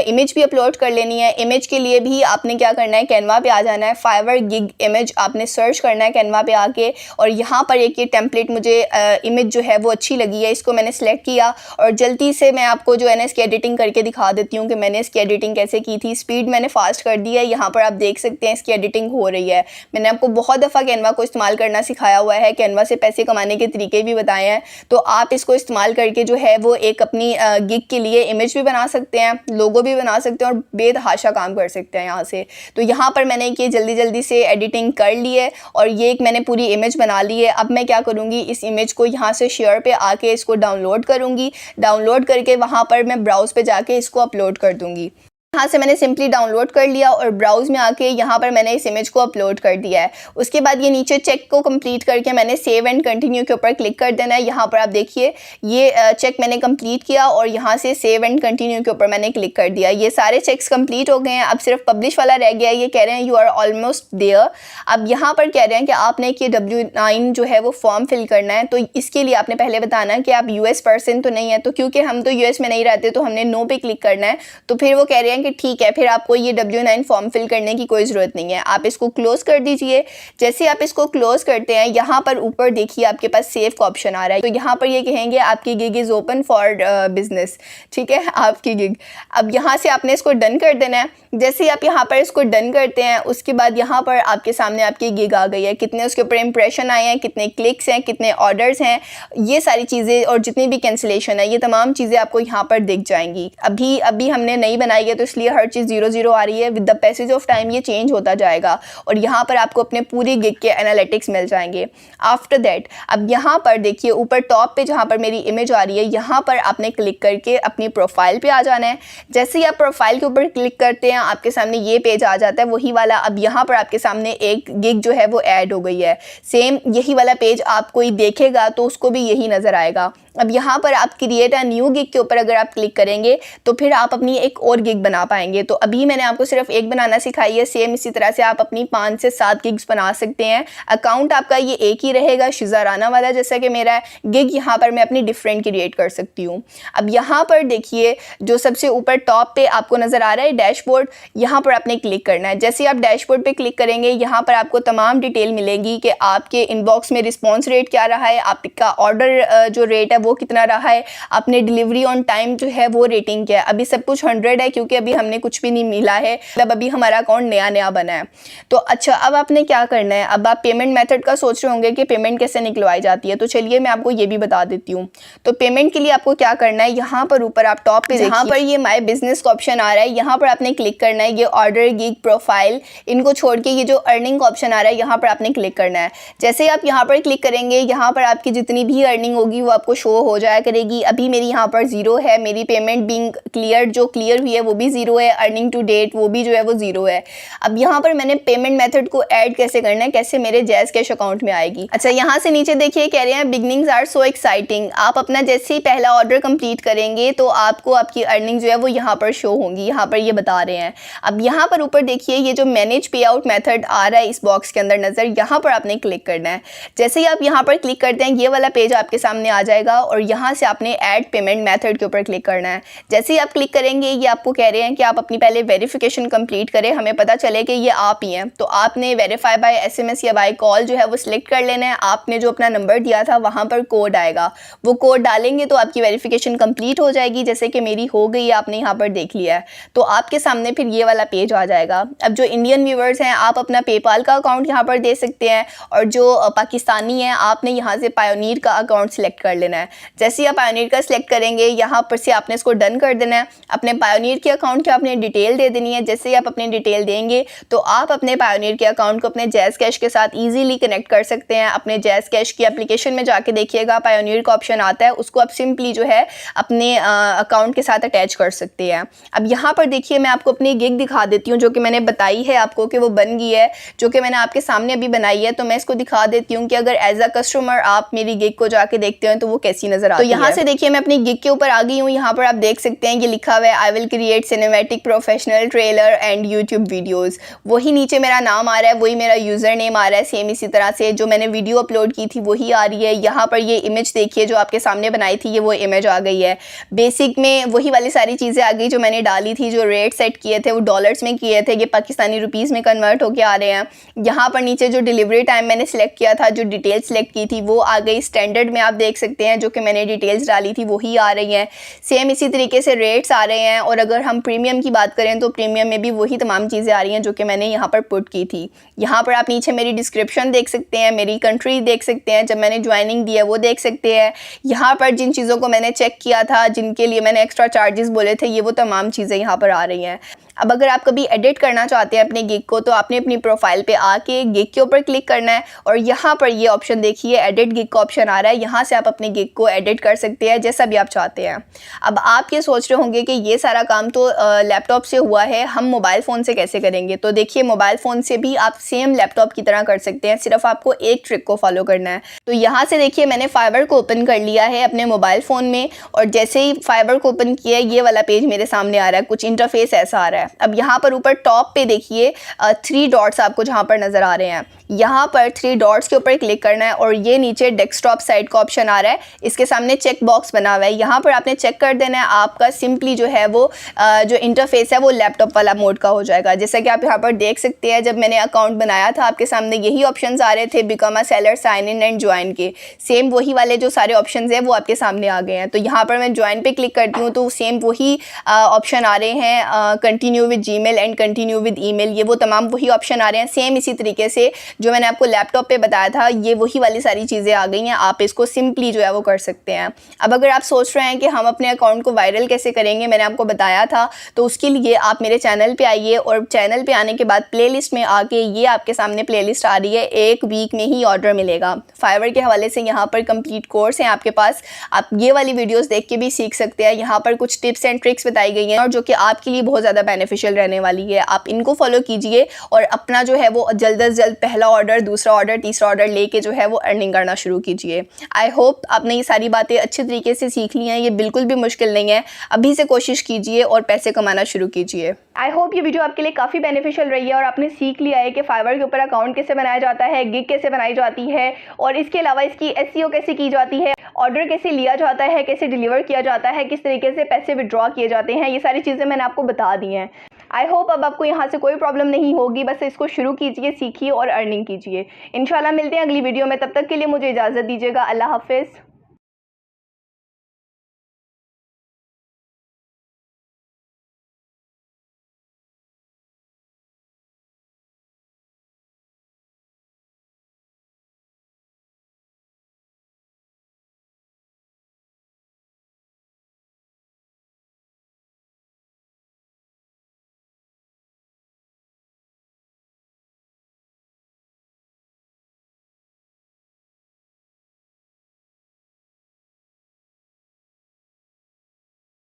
इमेज भी अपलोड कर लेनी है। इमेज के लिए भी आपने क्या करना है, कैनवा पे आ जाना है, फाइवर गिग इमेज आपने सर्च करना है कैनवा पे आके। और यहाँ पर एक ये टेम्पलेट मुझे इमेज जो है वो अच्छी लगी है, इसको मैंने सेलेक्ट किया और जल्दी से मैं आपको जो है ना इसकी एडिटिंग करके दिखा देती हूँ कि मैंने इसकी एडिटिंग कैसे की थी। स्पीड मैंने फास्ट कर दी है, यहाँ पर आप देख सकते हैं इसकी एडिटिंग हो रही है। मैंने आपको बहुत दफ़ा कैनवा को इस्तेमाल करना सिखाया हुआ है, कैनवा से पैसे कमाने के तरीके भी बताए हैं। तो आप इसको इस्तेमाल करके जो है वो एक अपनी गिग के लिए इमेज भी बना सकते हैं, लोगो भी बना सकते हैं और बेतहाशा काम कर सकते हैं यहाँ से। तो यहाँ पर मैंने ये जल्दी जल्दी से एडिटिंग कर ली है और ये एक मैंने पूरी इमेज बना ली है। अब मैं क्या करूँगी, इस इमेज को यहाँ से शेयर पे आके इसको डाउनलोड करूँगी। डाउनलोड करके वहाँ पर मैं ब्राउज़ पे जाके इसको अपलोड कर दूँगी। यहाँ से मैंने सिंपली डाउनलोड कर लिया और ब्राउज़ में आके यहाँ पर मैंने इस इमेज को अपलोड कर दिया है। उसके बाद ये नीचे चेक को कंप्लीट करके मैंने सेव एंड कंटिन्यू के ऊपर क्लिक कर देना है। यहाँ पर आप देखिए ये चेक मैंने कंप्लीट किया और यहाँ से सेव एंड कंटिन्यू के ऊपर मैंने क्लिक कर दिया। ये सारे चेक्स कंप्लीट हो गए हैं। अब सिर्फ पब्लिश वाला रह गया है। ये कह रहे हैं यू आर ऑलमोस्ट देयर। अब यहाँ पर कह रहे हैं कि आपने एक ये W9 जो है वो फॉर्म फिल करना है। तो इसके लिए आपने पहले बताना है कि आप US पर्सन तो नहीं है। तो क्योंकि हम तो US में नहीं रहते तो हमने नो पे क्लिक करना है। तो फिर वो कह रहे हैं हैं कि ठीक है, फिर आपको ये W9 फॉर्म फिल करने की कोई ज़रूरत नहीं है, आप इसको क्लोज़ कर दीजिए। जैसे आप इसको क्लोज़ करते हैं, यहाँ पर ऊपर देखिए आपके पास सेव का ऑप्शन आ रहा है, तो यहाँ पर ये कहेंगे आपकी gig is open for business, ठीक है, आपकी गिग। अब यहाँ से आपने इसको डन कर देना है। जैसे ही आप यहाँ पर इसको डन करते हैं, उसके बाद यहाँ पर आपके सामने आपकी गिग आ गई है, कितने उसके ऊपर इंप्रेशन आए हैं, कितने क्लिक्स हैं, कितने ऑर्डर्स हैं, ये सारी चीज़ें और जितनी भी कैंसिलेशन है, ये तमाम चीज़ें आपको यहाँ पर दिख जाएंगी। अभी हमने नई बनाई है, तो इसलिए हर चीज़ 0 आ रही है। With the passage of time ये चेंज होता जाएगा और यहाँ पर आपको अपने पूरी गिग के एनालिटिक्स मिल जाएंगे। आफ्टर दैट अब यहाँ पर देखिए ऊपर टॉप पे जहाँ पर मेरी इमेज आ रही है, यहाँ पर आपने क्लिक करके अपनी प्रोफाइल पे आ जाना है। जैसे ही आप प्रोफाइल के ऊपर क्लिक करते हैं, आपके सामने ये पेज आ जाता है वही वाला। अब यहाँ पर आपके सामने एक गिग जो है वो ऐड हो गई है। सेम यही वाला पेज आप कोई देखेगा तो उसको भी यही नज़र आएगा। अब यहाँ पर आप क्रिएट अ न्यू गिग के ऊपर अगर आप क्लिक करेंगे तो फिर आप अपनी एक और गिग बना पाएंगे। तो अभी मैंने आपको सिर्फ एक बनाना सिखाई है, सेम इसी तरह से आप अपनी 5 से 7 गिग्स बना सकते हैं। अकाउंट आपका ये एक ही रहेगा, शिज़ा राना वाला, जैसा कि मेरा है। गिग यहाँ पर मैं अपनी डिफरेंट क्रिएट कर सकती हूँ। अब यहाँ पर देखिए जो सबसे ऊपर टॉप पे आपको नज़र आ रहा है डैशबोर्ड, यहाँ पर आपने क्लिक करना है। जैसे आप डैशबोर्ड पे क्लिक करेंगे, यहाँ पर आपको तमाम डिटेल मिलेंगी कि आपके इनबॉक्स में रिस्पॉन्स रेट क्या रहा है, आपका ऑर्डर जो रेट है वो कितना रहा है, आपने डिलीवरी ऑन टाइम जो है वो रेटिंग क्या है। अभी सब कुछ 100 है क्योंकि अभी हमने कुछ भी नहीं मिला है, मतलब अभी हमारा अकाउंट नया बना है। तो अच्छा, अब आपने क्या करना है, अब आप पेमेंट मेथड का सोच रहे होंगे कि पेमेंट कैसे निकलवाई जाती है, तो चलिए मैं आपको ये भी बता देती हूँ। तो पेमेंट के लिए आपको क्या करना है, यहाँ पर ऊपर आप टॉप पे जहाँ पर ये माय बिजनेस का ऑप्शन आ रहा है, यहाँ पर आपने क्लिक करना है। ये ऑर्डर, गिग, प्रोफाइल, इनको छोड़ के ये जो अर्निंग का ऑप्शन आ रहा है यहाँ पर आपने क्लिक करना है। जैसे आप यहाँ पर क्लिक करेंगे, यहाँ पर आपकी जितनी भी अर्निंग होगी वो आपको शो हो जाया करेगी। अभी मेरी यहाँ पर 0 है, मेरी पेमेंट बिंग क्लियर जो क्लियर हुई है वो भी 0 है, अर्निंग टू डेट वो भी जो है वो 0 है। अब यहाँ पर मैंने पेमेंट मेथड को ऐड कैसे करना है, कैसे मेरे जैज़ कैश अकाउंट में आएगी। अच्छा, यहाँ से नीचे देखिए कह रहे हैं बिगनिंग्स आर सो एक्साइटिंग। आप अपना जैसे ही पहला ऑर्डर कंप्लीट करेंगे तो आपको आपकी अर्निंग जो है वो यहाँ पर शो होंगी, यहाँ पर ये बता रहे हैं। अब यहाँ पर ऊपर देखिए ये जो मैनेज पे आउट मेथड आ रहा है इस बॉक्स के अंदर नज़र, यहाँ पर आपने क्लिक करना है। जैसे ही आप यहाँ पर क्लिक करते हैं, ये वाला पेज आपके सामने आ जाएगा और यहाँ से आपने ऐड पेमेंट मेथड के ऊपर क्लिक करना है। जैसे ही आप क्लिक करेंगे, ये आपको कह रहे हैं कि आप अपनी पहले वेरिफिकेशन कंप्लीट करें, हमें पता चले कि ये आप ही हैं। तो आपने वेरीफाई बाय SMS या बाय कॉल जो है वो सिलेक्ट कर लेना है। आपने जो अपना नंबर दिया था वहाँ पर कोड आएगा, वो कोड डालेंगे तो आपकी वेरिफिकेशन कंप्लीट हो जाएगी, जैसे कि मेरी हो गई है, आपने यहाँ पर देख लिया है। तो आपके सामने फिर ये वाला पेज आ जाएगा। अब जो इंडियन व्यूवर्स हैं, आप अपना पेपाल का अकाउंट यहाँ पर दे सकते हैं और जो पाकिस्तानी हैं, आपने यहाँ से पायोनीर का अकाउंट सेलेक्ट कर लेना है। जैसे ही आप पायोनीर का सिलेक्ट करेंगे, यहाँ पर से आपने इसको डन कर देना है। अपने पायोनीर के अकाउंट की आपने डिटेल दे देनी है। जैसे ही आप अपनी डिटेल देंगे तो आप अपने पायोनीर के अकाउंट को अपने जैज़ कैश के साथ इजीली कनेक्ट कर सकते हैं। अपने जैज़ कैश की एप्लीकेशन में जाके देखिएगा, पायोनीर का ऑप्शन आता है, उसको आप सिंपली जो है अपने अकाउंट के साथ अटैच कर सकते हैं। अब यहाँ पर देखिए मैं आपको अपनी गिग दिखा देती हूँ, जो कि मैंने बताई है आपको कि वो बन गई है, जो कि मैंने आपके सामने अभी बनाई है। तो मैं इसको दिखा देती हूँ कि अगर एज अ कस्टमर आप मेरी गिग को जाके देखते हैं तो वो कैसी नजर आती है। तो यहाँ से देखिए मैं अपनी गिग के ऊपर आ गई हूँ। यहाँ पर आप देख सकते हैं ये लिखा हुआ है I will create cinematic professional trailer and YouTube videos. वही नीचे मेरा नाम आ रहा है, वही मेरा यूज़र नेम आ रहा है। सेम इसी तरह से जो मैंने वीडियो अपलोड की थी वही आ रही है। यहाँ पर ये इमेज देखिए जो आपके सामने बनाई थी, ये वो इमेज आ गई है। बेसिक में वही वाली सारी चीज़ें आ गई जो मैंने डाली थी। जो रेट सेट किए थे वो डॉलर्स में किए थे, ये पाकिस्तानी रुपीज़ में कन्वर्ट होके आ रहे हैं। यहाँ पर नीचे जो डिलीवरी टाइम मैंने सेलेक्ट किया था, जो डिटेल सेलेक्ट की थी वो आ गई। स्टैंडर्ड में आप देख सकते हैं जो कि मैंने डिटेल्स डाली थी वही आ रही हैं। सेम इसी तरीके से रेट्स आ रहे हैं। और अगर हम प्रीमियम की बात करें तो प्रीमियम में भी वही तमाम चीज़ें आ रही हैं जो कि मैंने यहाँ पर पुट की थी। यहाँ पर आप नीचे मेरी डिस्क्रिप्शन देख सकते हैं, मेरी कंट्री देख सकते हैं, जब मैंने ज्वाइनिंग दी है वो देख सकते हैं। यहाँ पर जिन चीज़ों को मैंने चेक किया था, जिनके लिए मैंने एक्स्ट्रा चार्जेस बोले थे, ये वो तमाम चीज़ें यहाँ पर आ रही हैं। अब अगर आप कभी एडिट करना चाहते हैं अपने गिग को, तो आपने अपनी प्रोफाइल पे आके गिग के ऊपर क्लिक करना है और यहाँ पर ये ऑप्शन देखिए एडिट गिग का ऑप्शन आ रहा है। यहाँ से आप अपने गिग को एडिट कर सकते हैं जैसा भी आप चाहते हैं। अब आप ये सोच रहे होंगे कि ये सारा काम तो लैपटॉप से हुआ है, हम मोबाइल फ़ोन से कैसे करेंगे? तो देखिए मोबाइल फ़ोन से भी आप सेम लैपटॉप की तरह कर सकते हैं, सिर्फ आपको एक ट्रिक को फॉलो करना है। तो यहाँ से देखिए मैंने फाइवर को ओपन कर लिया है अपने मोबाइल फ़ोन में और जैसे ही फाइवर को ओपन किया ये वाला पेज मेरे सामने आ रहा है, कुछ इंटरफेस ऐसा आ रहा है। अब यहाँ पर ऊपर टॉप पे देखिए 3 डॉट्स आपको जहाँ पर नज़र आ रहे हैं, यहाँ पर 3 डॉट्स के ऊपर क्लिक करना है और ये नीचे डेस्कटॉप साइड का ऑप्शन आ रहा है, इसके सामने चेक बॉक्स बना हुआ है, यहाँ पर आपने चेक कर देना है। आपका सिंपली जो है वो जो इंटरफेस है वो लैपटॉप वाला मोड का हो जाएगा। जैसा कि आप यहाँ पर देख सकते हैं, जब मैंने अकाउंट बनाया था आपके सामने यही ऑप्शंस आ रहे थे, become a seller, sign in and join के। सेम वही वाले जो सारे ऑप्शंस हैं वो आपके सामने आ गए हैं। तो यहाँ पर मैं ज्वाइन पे क्लिक करती हूँ तो सेम वही ऑप्शन आ रहे हैं, continue with Gmail and continue with email, ये वो तमाम वही ऑप्शन आ रहे हैं। सेम इसी तरीके से जो मैंने आपको लैपटॉप पे बताया था, ये वही वाली सारी चीज़ें आ गई हैं। आप इसको सिंपली जो है वो कर सकते हैं। अब अगर आप सोच रहे हैं कि हम अपने अकाउंट को वायरल कैसे करेंगे, मैंने आपको बताया था, तो उसके लिए आप मेरे चैनल पे आइए और चैनल पे आने के बाद प्लेलिस्ट में आके ये आपके सामने प्लेलिस्ट आ रही है, 1 वीक में ही ऑर्डर मिलेगा। फाइवर के हवाले से यहाँ पर कंप्लीट कोर्स हैं आपके पास, आप ये वाली वीडियोस देख के भी सीख सकते हैं। यहाँ पर कुछ टिप्स एंड ट्रिक्स बताई गई हैं और जो कि आपके लिए बहुत ज़्यादा बेनिफिशियल रहने वाली है। आप इनको फॉलो कीजिए और अपना जो है वो जल्द से जल्द पहला ऑर्डर, दूसरा ऑर्डर, तीसरा ऑर्डर लेके जो है वो अर्निंग करना शुरू कीजिए। आई होप आपने ये सारी बातें अच्छी तरीके से सीख ली हैं, ये बिल्कुल भी मुश्किल नहीं है। अभी से कोशिश कीजिए और पैसे कमाना शुरू कीजिए। आई होप ये वीडियो आपके लिए काफ़ी बेनिफिशियल रही है और आपने सीख लिया है कि फाइवर के ऊपर अकाउंट कैसे बनाया जाता है, गिग कैसे बनाई जाती है और इसके अलावा इसकी एसईओ कैसे की जाती है, ऑर्डर कैसे लिया जाता है, कैसे डिलीवर किया जाता है, किस तरीके से पैसे विड्रॉ किए जाते हैं। ये सारी चीज़ें मैंने आपको बता दी हैं। आई होप अब आपको यहाँ से कोई प्रॉब्लम नहीं होगी। बस इसको शुरू कीजिए, सीखिए और अर्निंग कीजिए। इंशाल्लाह मिलते हैं अगली वीडियो में, तब तक के लिए मुझे इजाज़त दीजिएगा। अल्लाह हाफिज़।